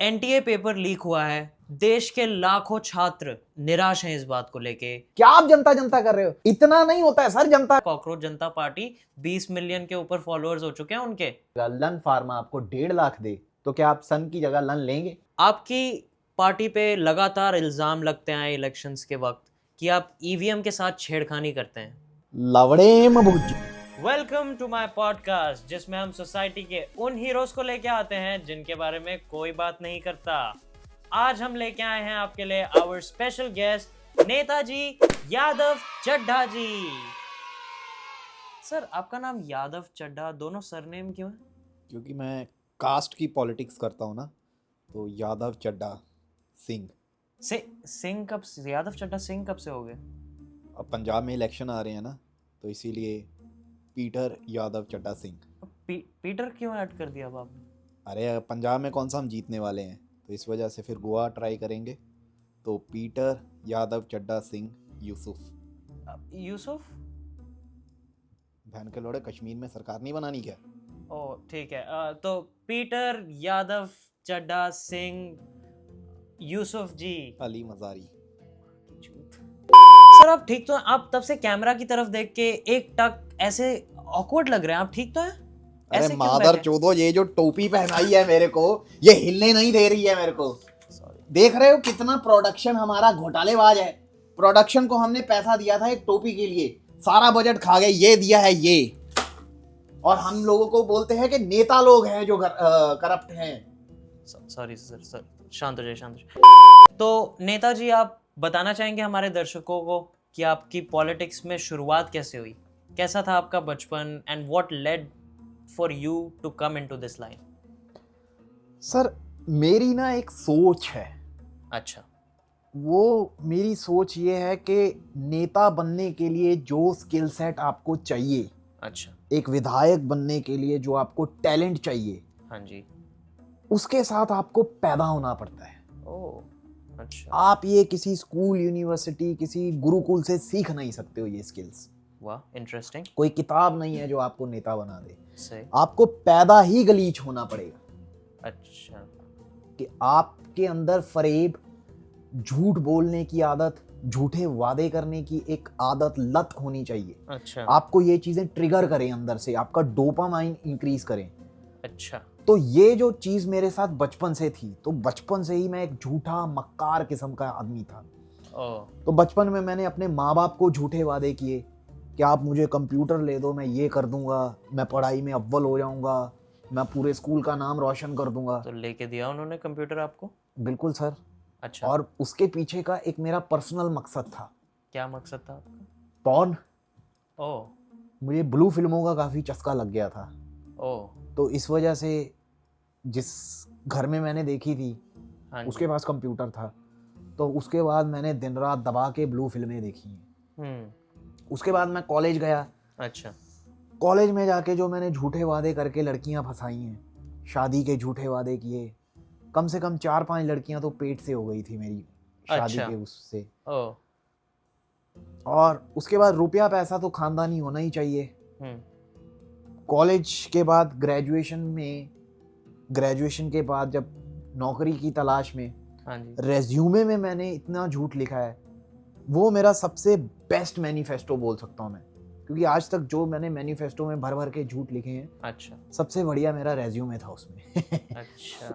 NTA paper leak हुआ है। देश के लाखों छात्र निराश हैं इस बात को लेके। क्या आप जनता जनता कर रहे हो? इतना नहीं होता है सर जनता। कॉकरोच जनता पार्टी 20 मिलियन के ऊपर फॉलोअर्स हो चुके हैं उनके। लन फार्मा आपको 1.5 लाख दे तो क्या आप सन की जगह लन लेंगे? आपकी पार्टी पे लगातार इल्जाम लगते हैं इलेक्शंस के वक्त कि आप ईवीएम के साथ छेड़खानी करते हैं। लवड़े मबूज। वेलकम टू माय पॉडकास्ट, जिसमें हम सोसाइटी के उन हीरोज को लेके आते हैं जिनके बारे में कोई बात नहीं करता। आज हम लेके आए हैं आपके लिए our special guest Netaji Yadav Chadha ji. Sir, आपका नाम यादव चड्ढा, दोनों सरनेम क्यों है? क्योंकि मैं कास्ट की पॉलिटिक्स करता हूँ ना, तो यादव चड्ढा सिंह। सिंह कब से? यादव चड्ढा सिंह कब से हो गए? अब पंजाब में इलेक्शन आ रहे हैं ना, तो इसीलिए पीटर यादव चड्ढा सिंह। पीटर क्यों ऐड कर दिया अब आपने? अरे पंजाब में कौन सा हम जीतने वाले हैं, तो इस वजह से फिर गोवा ट्राई करेंगे। तो पीटर यादव चड्ढा सिंह यूसुफ। यूसुफ? बहन के लोड़े, कश्मीर में सरकार नहीं बनानी क्या? ओ ठीक है। तो पीटर यादव चड्ढा सिंह यूसुफ जी। अली मजारी। सर, आप ठीक तो हैं? आप तब से कैमरा की तरफ देख के एक टक ऐसे ऑकवर्ड लग रहे हैं। आप ठीक तो हैं? अरे मादर चोदो, ये जो टोपी पहनाई है मेरे को, ये हिलने नहीं दे रही है मेरे को। देख रहे हो कितना प्रोडक्शन हमारा घोटालेबाज है। प्रोडक्शन को हमने पैसा दिया था एक टोपी के लिए, सारा बजट खा गए, ये दिया है ये। और हम लोगों को बोलते हैं कि नेता लोग हैं जो करप्ट हैं। सॉरी सर, शांत हो जाइए, शांत हो जाइए। तो नेताजी, आप बताना चाहेंगे हमारे दर्शकों को कि आपकी पॉलिटिक्स में शुरुआत कैसे हुई? कैसा था आपका बचपन and what led for you to come into this line? Sir, मेरी ना एक सोच है। अच्छा। वो मेरी सोच ये है कि नेता बनने के लिए जो स्किल सेट आपको चाहिए, अच्छा। एक विधायक बनने के लिए जो आपको टैलेंट चाहिए, हाँ जी, उसके साथ आपको पैदा होना पड़ता है। ओह अच्छा। आप ये किसी स्कूल, यूनिवर्सिटी, किसी गुरुकुल से सीख नहीं सकते हो ये स्किल्स। वाह, इंटरेस्टिंग। कोई किताब नहीं है जो आपको नेता बना दे। सही। आपको पैदा ही गलीच होना पड़ेगा। अच्छा। कि आपके अंदर फरेब, झूठ बोलने की आदत, झूठे वादे करने की एक आदत, लत होनी चाहिए। अच्छा। आपको ये चीजें ट्रिगर करें अंदर से, आपका डोपामाइन इंक्रीज करें। अच्छा। तो ये जो चीज मेरे साथ बचपन से थी, तो बचपन से ही मैं एक झूठा मक्कार किस्म का आदमी था। तो बचपन में मैंने अपने माँ बाप को झूठे वादे किए कि आप मुझे कंप्यूटर ले दो, मैं ये कर दूंगा, मैं पढ़ाई में अव्वल हो जाऊंगा, मैं पूरे स्कूल का नाम रोशन कर दूंगा। तो लेके दिया उन्होंने कंप्यूटर आपको? बिल्कुल सर। अच्छा। और उसके पीछे का एक मेरा पर्सनल मकसद था। क्या मकसद था आपका? पॉर्न। ओह। मुझे ब्लू फिल्मों का काफ़ी चस्का लग गया था। ओह। तो इस वजह से जिस घर में मैंने देखी थी, हाँ जी। उसके पास कंप्यूटर था, तो उसके बाद मैंने दिन रात दबा के ब्लू फिल्में देखी हैं। उसके बाद मैं कॉलेज गया। अच्छा। कॉलेज में जाके जो मैंने झूठे वादे करके लड़कियां फंसाई हैं, शादी के झूठे वादे किए, कम से कम 4-5 लड़कियां तो पेट से हो गई थी मेरी शादी के उससे। ओह। और उसके बाद रुपया पैसा तो खानदानी होना ही चाहिए। कॉलेज के बाद ग्रेजुएशन के बाद जब नौकरी की तलाश में, हाँ जी, रेज्यूमे में मैंने इतना झूठ लिखा है, वो मेरा सबसे बेस्ट मैनिफेस्टो बोल सकता हूँ मैं। क्योंकि आज तक जो मैंने मैनिफेस्टो में भर भर के झूठ लिखे हैं, अच्छा, सबसे बढ़िया मेरा रेज्यूमे था उसमें। अच्छा।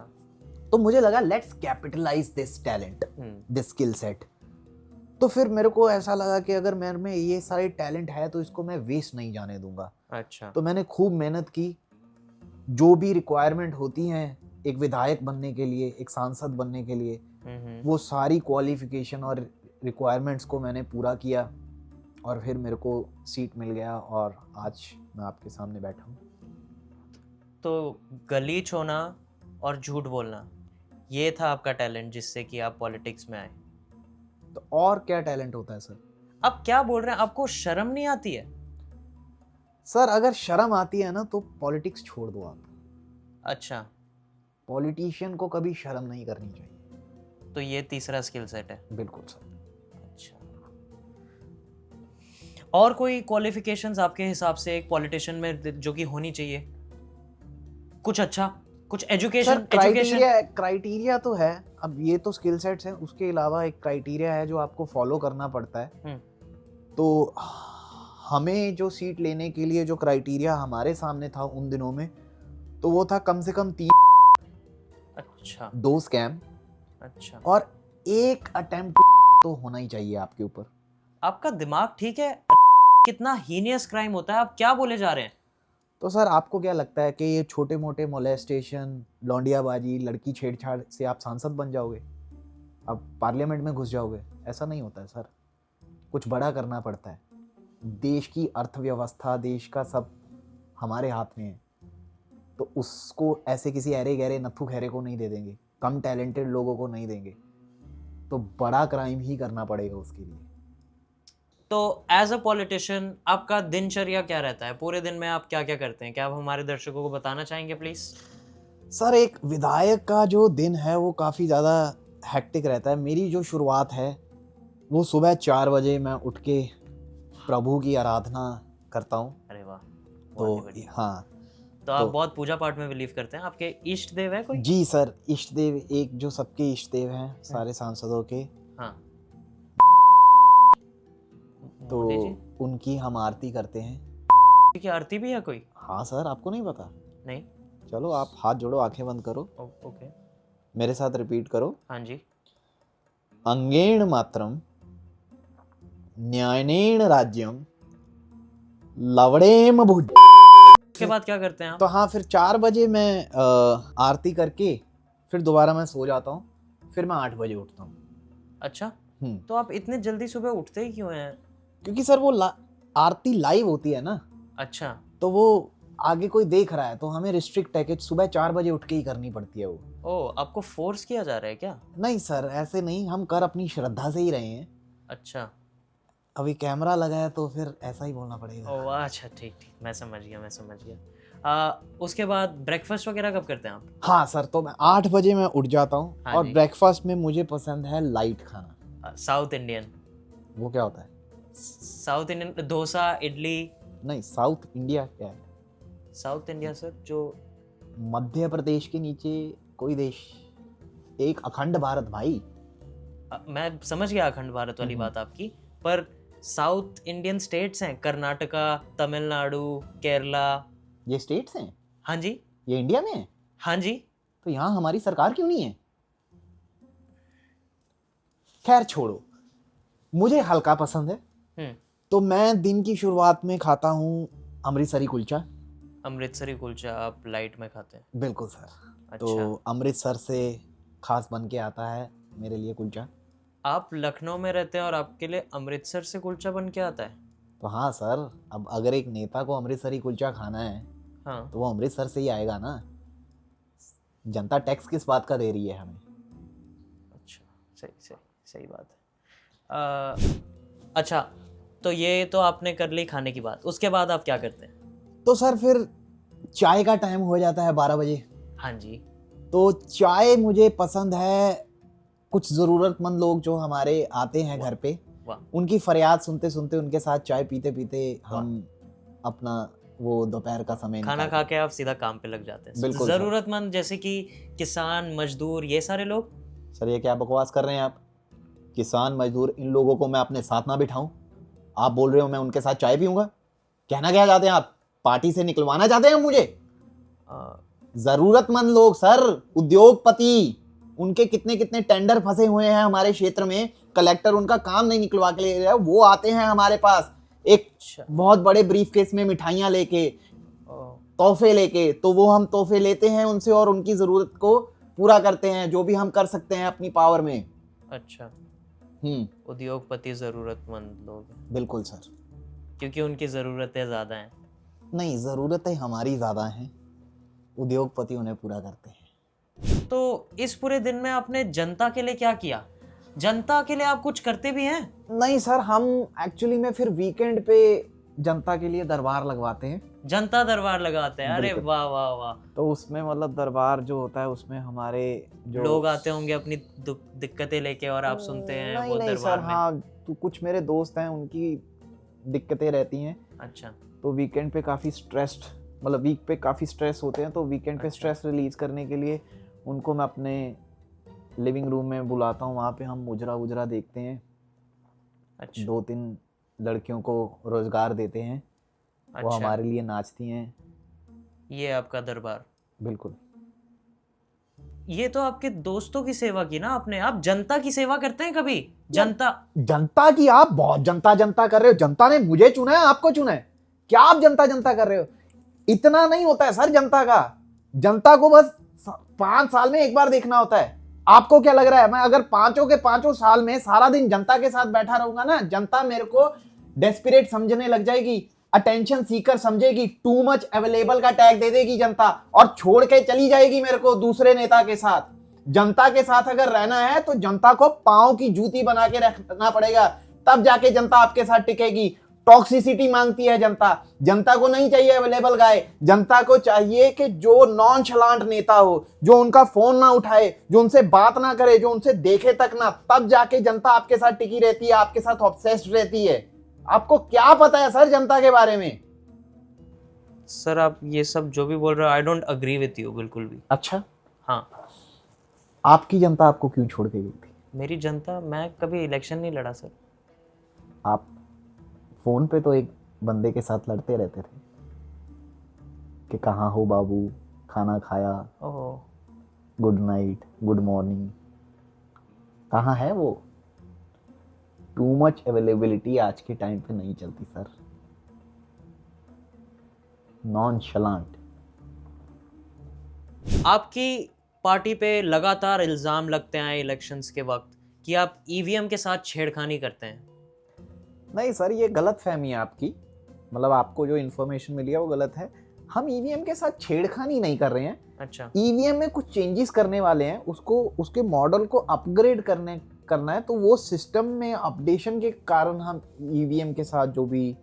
तो मुझे लगा let's capitalise this talent, this skill set. तो फिर मेरे को ऐसा लगा कि अगर मेरे में ये सारे टैलेंट है तो इसको मैं वेस्ट नहीं जाने दूंगा। अच्छा। तो मैंने खूब मेहनत की। जो भी रिक्वायरमेंट होती हैं एक विधायक बनने के लिए, एक सांसद बनने के लिए, वो सारी क्वालिफिकेशन और रिक्वायरमेंट्स को मैंने पूरा किया और फिर मेरे को सीट मिल गया और आज मैं आपके सामने बैठा हूँ। तो गलीच होना और झूठ बोलना, ये था आपका टैलेंट जिससे कि आप पॉलिटिक्स में आए। तो और क्या टैलेंट होता है सर? आप क्या बोल रहे हैं? आपको शर्म नहीं आती है? सर, अगर शर्म आती है ना तो पॉलिटिक्स छोड़ दो आप। अच्छा। पॉलिटिशियन को कभी शर्म नहीं करनी चाहिए। तो ये तीसरा स्किल सेट है? बिल्कुल सर। अच्छा। और कोई क्वालिफिकेशंस आपके हिसाब से एक पॉलिटिशियन में जो कि होनी चाहिए? कुछ अच्छा, कुछ सर एजुकेशन क्राइटेरिया तो है, अब ये तो स्किल सेट्स हैं, उसके अलावा एक क्राइटेरिया है जो आपको फॉलो करना पड़ता है। तो हमें जो सीट लेने के लिए जो क्राइटेरिया हमारे सामने था उन दिनों में, तो वो था कम से कम 3 अच्छा 2 स्कैम अच्छा। और 1 अटेम्प्ट तो होना ही चाहिए आपके ऊपर। आपका दिमाग ठीक है? कितना हीनियस क्राइम होता है, आप क्या बोले जा रहे हैं? तो सर आपको क्या लगता है कि ये छोटे मोटे मोलेस्टेशन, लौंडियाबाजी, लड़की छेड़छाड़ से आप सांसद बन जाओगे, आप पार्लियामेंट में घुस जाओगे? ऐसा नहीं होता है सर, कुछ बड़ा करना पड़ता है। देश की अर्थव्यवस्था, देश का सब हमारे हाथ में है, तो उसको ऐसे किसी अरे गहरे नत्थु खैरे को नहीं दे देंगे, कम टैलेंटेड लोगों को नहीं देंगे, तो बड़ा क्राइम ही करना पड़ेगा उसके लिए। तो एज अ पॉलिटिशियन आपका दिनचर्या क्या रहता है? पूरे दिन में आप क्या क्या करते हैं? क्या आप हमारे दर्शकों को बताना चाहेंगे प्लीज? सर एक विधायक का जो दिन है वो काफ़ी ज़्यादा हेक्टिक रहता है। मेरी जो शुरुआत है वो सुबह 4 बजे मैं उठ के प्रभु की आराधना करता हूँ। अरे वाह, तो बहुत ही बढ़िया। हाँ, तो आप बहुत पूजा पाठ में बिलीव करते हैं? आपके इष्ट देव है कोई? जी सर, इष्ट देव एक जो सबके इष्ट देव हैं सारे सांसदों के, हाँ, तो मोदी जी उनकी हम आरती करते हैं। की आरती भी है कोई? हाँ सर, आपको नहीं पता? नहीं। चलो आप हाथ जोड़ो, आंखें बंद करो, ओके। मेरे साथ रिपीट करो। हाँ जी। अंगेण मात्रम न्यायनेन राज्यम लवणेम भुज। उसके बाद क्या करते हैं आप? तो हाँ, फिर 4 बजे मैं आरती करके फिर दोबारा मैं सो जाता हूँ, फिर मैं 8 बजे उठता हूँ। अच्छा, तो आप इतने जल्दी सुबह उठते ही क्यों हैं? क्योंकि सर वो आरती लाइव होती है ना, अच्छा, तो वो आगे कोई देख रहा है, तो हमें रिस्ट्रिक्ट है कि सुबह 4 बजे उठ के ही करनी पड़ती है वो। ओ, आपको फोर्स किया जा रहा है क्या? नहीं सर, ऐसे नहीं, हम कर अपनी श्रद्धा से ही रहे हैं। अच्छा। अभी कैमरा लगा है तो फिर ऐसा ही बोलना पड़ेगा। ओ अच्छा, ठीक ठीक, मैं समझ गया। उसके बाद ब्रेकफास्ट वगैरह कब करते हैं आप? हाँ सर, तो मैं 8 बजे मैं उठ जाता हूँ। हाँ और जी। ब्रेकफास्ट में मुझे पसंद है लाइट खाना। South Indian? वो क्या होता है? South Indian dosa, idli? नहीं, साउथ इंडिया क्या है? साउथ इंडिया सर, जो मध्य प्रदेश के नीचे कोई देश, एक अखंड भारत भाई। मैं समझ गया अखंड भारत वाली बात आपकी, पर साउथ इंडियन स्टेट्स हैं, कर्नाटका, तमिलनाडु, केरला। ये स्टेट्स हैं? हाँ जी। ये इंडिया में है? हाँ जी। तो यहाँ हमारी सरकार क्यों नहीं है? खैर छोड़ो, मुझे हल्का पसंद है, तो मैं दिन की शुरुआत में खाता हूँ अमृतसरी कुलचा। अमृतसरी कुलचा आप लाइट में खाते हैं? बिल्कुल सर। अच्छा। तो अमृतसर से खास बन के आता है मेरे लिए कुलचा। आप लखनऊ में रहते हैं और आपके लिए अमृतसर से कुलचा बन के आता है? तो हाँ सर, अब अगर एक नेता को अमृतसरी कुलचा खाना है, हाँ, तो वो अमृतसर से ही आएगा ना। जनता टैक्स किस बात का दे रही है हमें? अच्छा, सही सही सही बात है। अच्छा, तो ये तो आपने कर ली खाने की बात, उसके बाद आप क्या करते हैं? तो सर फिर चाय का टाइम हो जाता है 12 बजे। हाँ जी। तो चाय मुझे पसंद है। कुछ ज़रूरतमंद लोग जो हमारे आते हैं घर पे, उनकी फरियाद सुनते सुनते, उनके साथ चाय पीते पीते हम अपना वो दोपहर का समय खाना खा के आप सीधा काम पे लग जाते हैं? बिल्कुल। जरूरतमंद जैसे कि किसान, मजदूर, ये सारे लोग? सर ये क्या बकवास कर रहे हैं आप? किसान, मजदूर, इन लोगों को मैं अपने साथ ना बिठाऊं? आप बोल रहे हो मैं उनके साथ चाय पीऊंगा? कहना क्या चाहते हैं आप? पार्टी से निकलवाना चाहते हैं मुझे? जरूरतमंद लोग सर, उद्योगपति, उनके कितने कितने टेंडर फंसे हुए हैं हमारे क्षेत्र में, कलेक्टर उनका काम नहीं निकलवा के ले रहा है, वो आते हैं हमारे पास एक बहुत बड़े ब्रीफ केस में मिठाइयाँ लेके, तोहफे लेके। तो वो हम तोहफे लेते हैं उनसे और उनकी ज़रूरत को पूरा करते हैं, जो भी हम कर सकते हैं अपनी पावर में। अच्छा, उद्योगपति जरूरतमंद लोग? बिल्कुल सर, क्योंकि उनकी ज़रूरतें ज़्यादा हैं? नहीं, ज़रूरतें हमारी ज़्यादा हैं, उद्योगपति उन्हें पूरा करते हैं। तो इस पूरे दिन में आपने जनता के लिए क्या किया? जनता के लिए आप कुछ करते भी हैं? नहीं सर, हम एक्चुअली में फिर वीकेंड पे जनता के लिए दरबार लगवाते हैं। जनता दरबार लगाते हैं? अरे वाह वाह वाह। तो उसमें मतलब दरबार जो होता है उसमें हमारे जो लोग आते होंगे अपनी दिक्कतें लेके और आप सुनते हैं नहीं, वो नहीं दरबार सर, में? हाँ, तो कुछ मेरे दोस्त हैं, उनकी दिक्कतें रहती हैं। अच्छा। तो वीकेंड पे काफ़ी स्ट्रेस्ड मतलब वीक पे काफ़ी स्ट्रेस होते हैं, तो वीकेंड पे अच्छा। स्ट्रेस रिलीज करने के लिए उनको मैं अपने लिविंग रूम में बुलाता हूँ, वहाँ पे हम मुजरा उजरा देखते हैं, अच्छा 2-3 लड़कियों को रोजगार देते हैं, वो अच्छा, हमारे लिए नाचती हैं। ये आपका दरबार। बिल्कुल। ये तो आपके दोस्तों की सेवा की ना आपने, आप जनता की सेवा करते हैं कभी? यार, जनता जनता की आप बहुत जनता जनता कर रहे हो। जनता ने मुझे चुना है, आपको चुना है, क्या आप जनता जनता कर रहे हो? इतना नहीं होता है सर जनता का। जनता को बस 5 साल में एक बार देखना होता है। आपको क्या लग रहा है मैं अगर 5 के 5 साल में सारा दिन जनता के साथ बैठा रहूंगा ना, जनता मेरे को डेस्परेट समझने लग जाएगी, अटेंशन सीकर समझेगी, टू मच अवेलेबल का टैग दे देगी जनता, और छोड़ के चली जाएगी मेरे को दूसरे नेता के साथ। जनता के साथ अगर रहना है तो जनता को पांव की जूती बना के रखना पड़ेगा, तब जाके जनता आपके साथ टिकेगी। टॉक्सिसिटी मांगती है जनता, जनता को नहीं चाहिए अवेलेबल गाय, जनता को चाहिए कि जो नॉनशलांट नेता हो, जो उनका फोन ना उठाए, जो उनसे बात ना करे, जो उनसे देखे तक ना, तब जाके जनता आपके साथ टिकी रहती है, आपके साथ ऑब्सेस्ड रहती है। आपको क्या पता है सर जनता के बारे में? सर आप ये सब जो भी बोल रहे हो, I don't agree with you बिल्कुल भी। अच्छा, हाँ, आपकी जनता आपको क्यों छोड़ के गई थी? मेरी जनता, मैं कभी इलेक्शन नहीं लड़ा सर। आप फोन पे तो एक बंदे के साथ लड़ते रहते थे कि कहाँ हो बाबू, खाना खाया, ओह, गुड नाइट, गुड मॉर्निंग, कहाँ है वो? टू मच अवेलेबिलिटी आज के टाइम पे नहीं चलती सर। नॉनशलांट। आपकी पार्टी पे लगातार इल्ज़ाम लगते हैं इलेक्शंस के वक्त कि आप ईवीएम के साथ छेड़खानी करते हैं। नहीं सर, ये गलत फहमी है आपकी, मतलब आपको जो इन्फॉर्मेशन मिली है वो गलत है। हम ईवीएम के साथ छेड़खानी नहीं कर रहे हैं। अच्छा, ईवीएम में कुछ चेंजेस करने वाले हैं, उसको उसके मॉडल को अपग्रेड करना है, तो वो सिस्टम में अपडेशन के कारण हम ईवीएम के साथ जो भी तो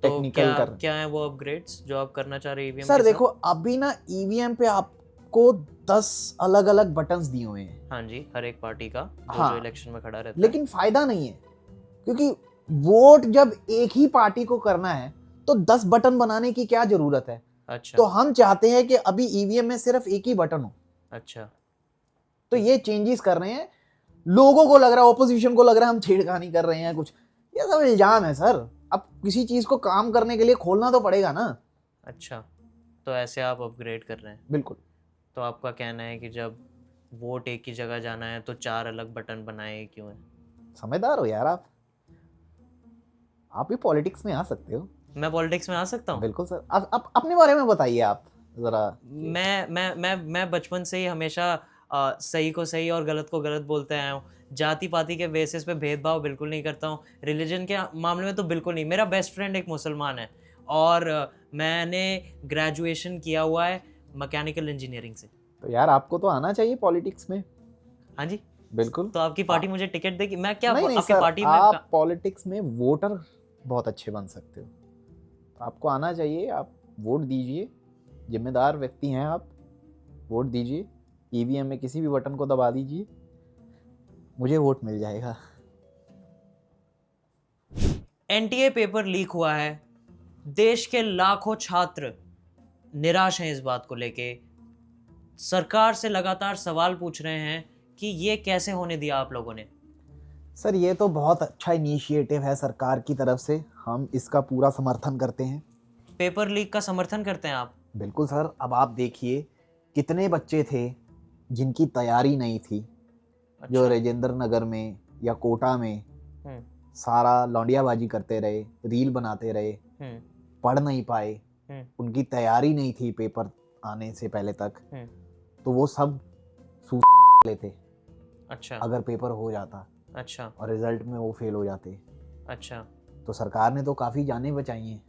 टेक्निकल क्या है वो अपग्रेड्स जो आप करना चाह रहे हैं ईवीएम सर के देखो, अभी ना ईवीएम पे आपको 10 अलग अलग बटन्स दिए हुए हैं। साथ? हाँ जी, हर एक पार्टी का जो हाँ, जो इलेक्शन में खड़ा रहता है। लेकिन फायदा नहीं है, क्योंकि वोट जब एक ही पार्टी को करना है तो 10 बटन बनाने की क्या जरूरत है? अच्छा, तो हम चाहते हैं कि अभी ईवीएम में सिर्फ एक ही बटन हो। अच्छा, तो ये चेंजेस कर रहे हैं। लोगों को लग रहा है, ऑपोजिशन को लग रहा है हम छेड़खानी कर रहे हैं कुछ, ये सब इल्जाम है सर। अब किसी चीज को काम करने के लिए खोलना तो पड़ेगा ना। अच्छा, तो ऐसे आप अपग्रेड कर रहे हैं। बिल्कुल। तो आपका कहना है कि जब वोट एक ही जगह जाना है तो 4 अलग बटन बनाए क्यों है? समझदार हो यार आप भी पॉलिटिक्स में आ सकते हो। मैं पॉलिटिक्स में आ सकता हूँ? बिल्कुल सर। अब अपने बारे में बताइए आप जरा। मैं बचपन से ही हमेशा सही को सही और गलत को गलत बोलते आया हूँ। जाति पाति के बेसिस पे भेदभाव बिल्कुल नहीं करता हूँ। रिलीजन के मामले में तो बिल्कुल नहीं। मेरा बेस्ट फ्रेंड एक मुसलमान है और मैंने ग्रेजुएशन किया हुआ है मैकेनिकल इंजीनियरिंग से। तो यार आपको तो आना चाहिए पॉलिटिक्स में। हाँ जी, बिल्कुल। तो आपकी पार्टी मुझे टिकट देगी? मैं क्या नहीं आपकी सर, पार्टी में आप पॉलिटिक्स में वोटर बहुत अच्छे बन सकते हो, तो आपको आना चाहिए। आप वोट दीजिए, जिम्मेदार व्यक्ति हैं आप, वोट दीजिए। ईवीएम में किसी भी बटन को दबा दीजिए, मुझे वोट मिल जाएगा। एनटीए पेपर लीक हुआ है। देश के लाखों छात्र निराश हैं इस बात को लेके। सरकार से लगातार सवाल पूछ रहे हैं कि ये कैसे होने दिया आप लोगों ने। सर ये तो बहुत अच्छा इनिशिएटिव है सरकार की तरफ से, हम इसका पूरा समर्थन करते हैं। पेपर लीक का समर्थन करते हैं आप? बिल्कुल सर। अब आप देखिए कितने बच्चे थे जिनकी तैयारी नहीं थी, जो अच्छा। राजेंद्र नगर में या कोटा में हम्म, सारा लौंडियाबाजी करते रहे, रील बनाते रहे, हम्म, पढ़ नहीं पाए, हम्म, उनकी तैयारी नहीं थी पेपर आने से पहले तक, हम्म। तो वो सब लेते अच्छा, अगर पेपर हो जाता अच्छा, और रिजल्ट में वो फेल हो जाते। अच्छा। तो सरकार ने तो काफ़ी जानें बचाई हैं।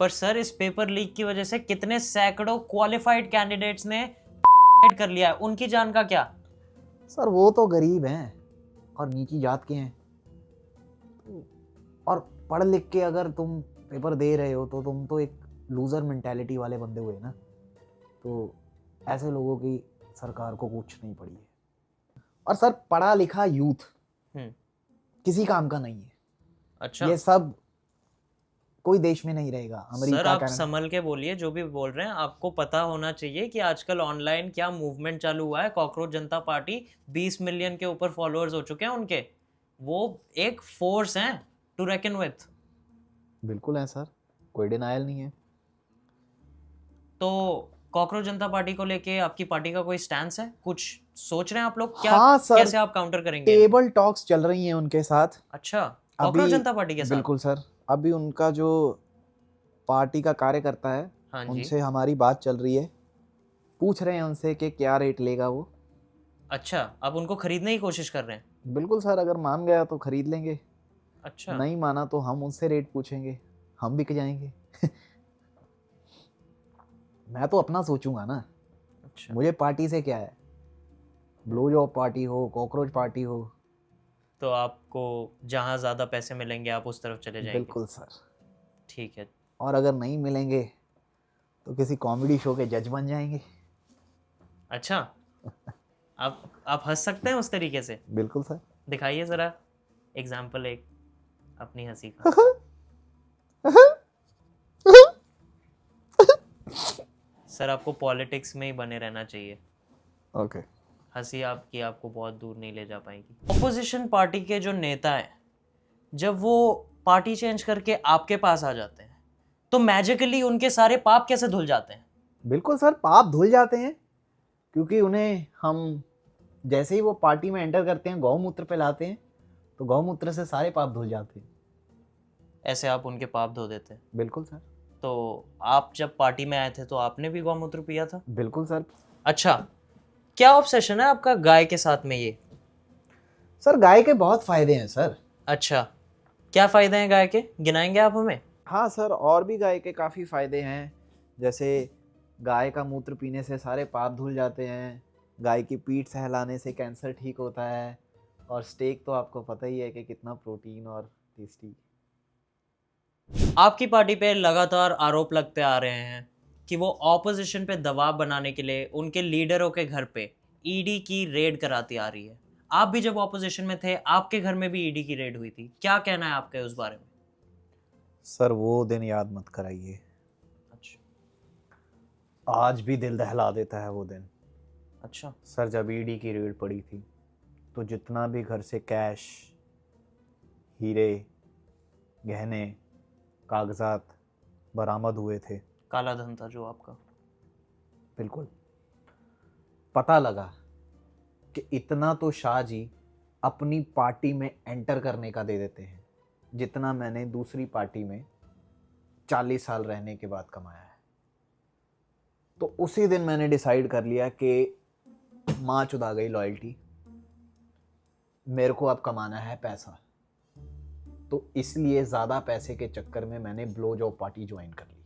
पर सर इस पेपर लीक की वजह से कितने सैकड़ों क्वालिफाइड कैंडिडेट्स ने कर लिया है, उनकी जान का क्या? सर वो तो गरीब हैं और नीची जात के हैं, और पढ़ लिख के अगर तुम पेपर दे रहे हो तो तुम तो एक लूज़र मेंटालिटी वाले बंदे हुए ना। तो ऐसे लोगों की सरकार को कुछ नहीं पड़ी है। और सर पढ़ा लिखा यूथ हम्म, किसी काम का नहीं है। अच्छा। ये सब कोई देश में नहीं रहेगा। सर अमेरिका आप कनाडा संभल के बोलिए, जो भी बोल रहे हैं आपको पता होना चाहिए कि आजकल ऑनलाइन क्या मूवमेंट चालू हुआ है। कॉकरोच जनता पार्टी 20 मिलियन के ऊपर फॉलोअर्स हो चुके हैं उनके। वो एक फोर्स है टू रेकन विथ। बिल्कुल है सर, कोई डिनायल नहीं है। तो कॉकरोच जनता पार्टी को लेके आपकी पार्टी का कोई स्टैंड है? कुछ सोच रहे हैं आप लोग क्या? हाँ सर, कैसे आप काउंटर करेंगे? टेबल टॉक्स चल रही हैं उनके साथ। अच्छा, कॉकरोच जनता पार्टी के साथ? बिल्कुल सर, अभी उनका जो पार्टी का कार्यकर्ता है, हाँ जी। उनसे हमारी बात चल रही है। पूछ रहे हैं उनसे कि क्या रेट लेगा वो। अच्छा, आप उनको खरीदने की कोशिश कर रहे हैं? बिल्कुल सर, अगर मान गया तो खरीद लेंगे, अच्छा। नहीं माना तो हम उनसे रेट पूछेंगे, हम बिक जाएंगे। मैं तो अपना सोचूंगा ना। अच्छा, मुझे पार्टी से क्या है, ब्लो जॉब पार्टी हो, कॉकरोच पार्टी हो। तो आपको जहाँ ज़्यादा पैसे मिलेंगे आप उस तरफ चले जाएंगे? बिल्कुल सर। ठीक है। और अगर नहीं मिलेंगे तो किसी कॉमेडी शो के जज बन जाएंगे। अच्छा, आप हंस सकते हैं उस तरीके से? बिल्कुल सर। दिखाइए ज़रा एग्जाम्पल एक अपनी हंसी का। सर आपको पॉलिटिक्स में ही बने रहना चाहिए। ओके। हंसी आपकी आपको बहुत दूर नहीं ले जा पाएगी। ऑपोजिशन पार्टी के जो नेता हैं, जब वो पार्टी चेंज करके आपके पास आ जाते हैं तो मैजिकली उनके सारे पाप कैसे धुल जाते हैं? बिल्कुल सर, पाप धुल जाते हैं, क्योंकि उन्हें हम जैसे ही वो पार्टी में एंटर करते हैं गौमूत्र पे लाते हैं, तो गौमूत्र से सारे पाप धुल जाते हैं। ऐसे आप उनके पाप धो देते हैं? बिल्कुल सर। तो आप जब पार्टी में आए थे तो आपने भी गौमूत्र पिया था? बिल्कुल सर। अच्छा, क्या ऑब्सेशन है आपका गाय के साथ में ये? सर गाय के बहुत फायदे हैं सर। अच्छा, क्या फायदे हैं गाय के, गिनाएंगे आप हमें? हाँ सर, और भी गाय के काफ़ी फायदे हैं। जैसे गाय का मूत्र पीने से सारे पाप धुल जाते हैं, गाय की पीठ सहलाने से कैंसर ठीक होता है, और स्टेक तो आपको पता ही है कि कितना प्रोटीन और टेस्टी। आपकी पार्टी पे लगातार आरोप लगते आ रहे हैं कि वो ऑपोजिशन पे दबाव बनाने के लिए उनके लीडरों के घर पे ईडी की रेड कराती आ रही है। आप भी जब ऑपोजिशन में थे आपके घर में भी ईडी की रेड हुई थी, क्या कहना है आपका उस बारे में? सर वो दिन याद मत कराइए, अच्छा। आज भी दिल दहला देता है वो दिन। अच्छा। सर जब ईडी की रेड पड़ी थी तो जितना भी घर से कैश, हीरे, गहने, कागजात बरामद हुए थे, काला धन था जो आपका? बिल्कुल। पता लगा कि इतना तो शाह जी अपनी पार्टी में एंटर करने का दे देते हैं जितना मैंने दूसरी पार्टी में 40 साल रहने के बाद कमाया है। तो उसी दिन मैंने डिसाइड कर लिया कि माँ चुदा गई लॉयल्टी, मेरे को अब कमाना है पैसा। तो इसलिए ज़्यादा पैसे के चक्कर में मैंने ब्लो जॉब पार्टी ज्वाइन कर ली।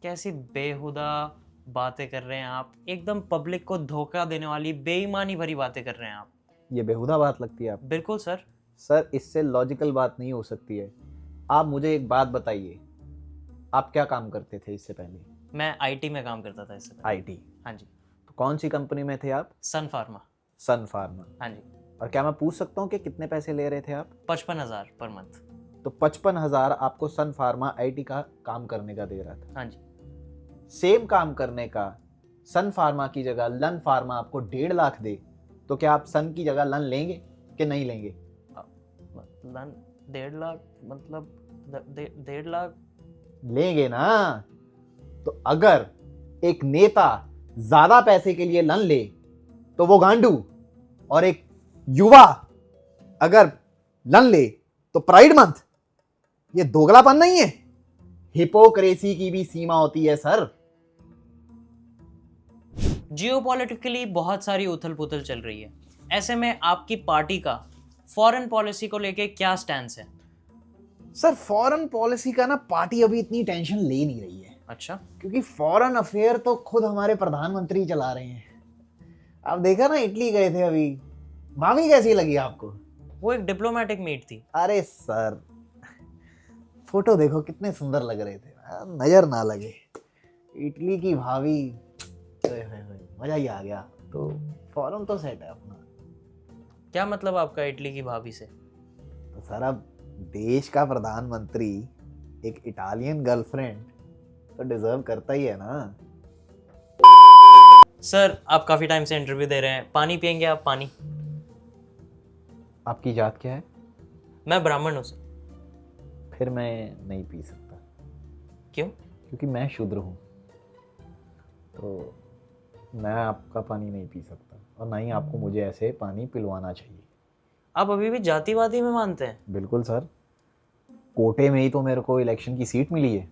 कैसी बेहुदा बातें कर रहे हैं आप, एकदम पब्लिक को धोखा देने वाली बेईमानी भरी बातें कर रहे हैं आप। ये बेहुदा बात लगती है आपको? बिल्कुल सर। सर इससे लॉजिकल बात नहीं हो सकती है। आप मुझे एक बात बताइए, आप क्या काम करते थे इससे पहले? मैं आईटी में काम करता था इससे पहले। आईटी? हाँ जी। तो कौन सी कंपनी में थे आप? सन फार्मा। सन फार्मा। हाँ जी। और क्या मैं पूछ सकता हूँ कि कितने पैसे ले रहे थे आप? 55,000 पर मंथ। तो 55,000 आपको सन फार्मा आईटी का काम करने का दे रहा था। हाँ जी। सेम काम करने का सन फार्मा की जगह लन फार्मा आपको 1.5 लाख दे, तो क्या आप सन की जगह लन लेंगे कि नहीं लेंगे? लन 1.5 लाख मतलब 1.5 लाख लेंगे ना। तो अगर एक नेता ज्यादा पैसे के लिए लन ले तो वो गांडू, और एक युवा अगर लन ले तो प्राइड मंथ। ये दोगलापन नहीं है, हिपोक्रेसी की भी सीमा होती है सर। जियोपॉलिटिकली बहुत सारी उथल पुथल चल रही है, ऐसे में आपकी पार्टी का फॉरेन पॉलिसी को लेके क्या स्टैंड है? सर फॉरेन पॉलिसी का ना पार्टी अभी इतनी टेंशन ले नहीं रही है। अच्छा। क्योंकि फॉरेन अफेयर तो खुद हमारे प्रधानमंत्री चला रहे हैं। आप देखा ना, इटली गए थे अभी, भाभी कैसी लगी आपको? वो एक डिप्लोमेटिक मीट थी। अरे सर फोटो देखो कितने सुंदर लग रहे थे, नजर ना लगे। इटली की भाभी, मजा ही आ गया। तो फॉरेन तो सेट है अपना। क्या मतलब आपका इटली की भाभी से? तो सर अब देश का प्रधानमंत्री एक इटालियन गर्लफ्रेंड तो डिजर्व करता ही है ना। सर आप काफी टाइम से इंटरव्यू दे रहे हैं, पानी पियेंगे आप? पानी। आपकी जात क्या है? मैं ब्राह्मण हूँ सर। फिर मैं नहीं पी सकता। क्यों? क्योंकि मैं शूद्र हूँ, तो मैं आपका पानी नहीं पी सकता और ना ही आपको मुझे ऐसे पानी पिलवाना चाहिए। आप अभी भी जातिवादी में मानते हैं? बिल्कुल सर, कोटे में ही तो मेरे को इलेक्शन की सीट मिली है।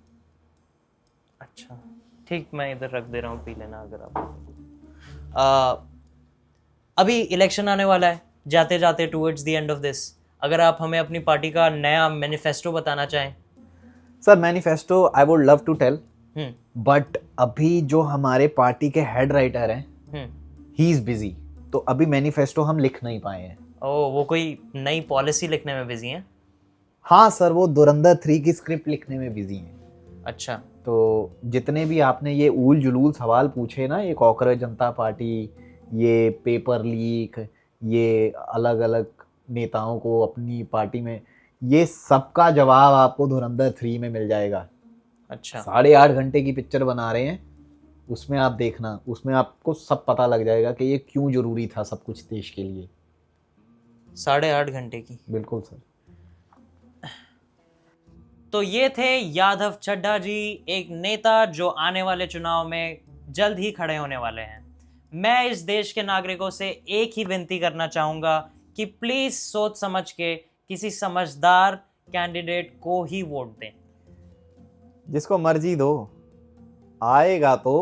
अच्छा ठीक, मैं इधर रख दे रहा हूँ, पी लेना अगर आप। अभी इलेक्शन आने वाला है, जाते जाते towards the end of this, अगर आप हमें अपनी पार्टी का नया मैनिफेस्टो बताना चाहें। Sir manifesto I would love to tell, hmm but अभी जो हमारे पार्टी के हेड राइटर हैं हम्म ही इज बिजी, तो अभी मैनिफेस्टो हम लिख नहीं पाए हैं। ओ, वो कोई नई पॉलिसी लिखने में बिजी हैं? हाँ सर, वो धुरंधर 3 की स्क्रिप्ट लिखने में बिजी हैं। अच्छा। तो जितने भी आपने ये ऊल जुलूल सवाल पूछे ना, ये कॉकरोच जनता पार्टी, ये पेपर लीक, ये अलग अलग नेताओं को अपनी पार्टी में, ये सबका जवाब आपको धुरंधर 3 में मिल जाएगा। अच्छा 8.5 घंटे की पिक्चर बना रहे हैं, उसमें आप देखना, उसमें आपको सब पता लग जाएगा कि ये क्यों जरूरी था सब कुछ देश के लिए। 8.5 घंटे की? बिल्कुल सर। तो ये थे यादव चड्ढा जी, एक नेता जो आने वाले चुनाव में जल्द ही खड़े होने वाले हैं। मैं इस देश के नागरिकों से एक ही विनती करना चाहूंगा कि प्लीज सोच समझ के किसी समझदार कैंडिडेट को ही वोट दें। जिसको मर्जी दो, आएगा तो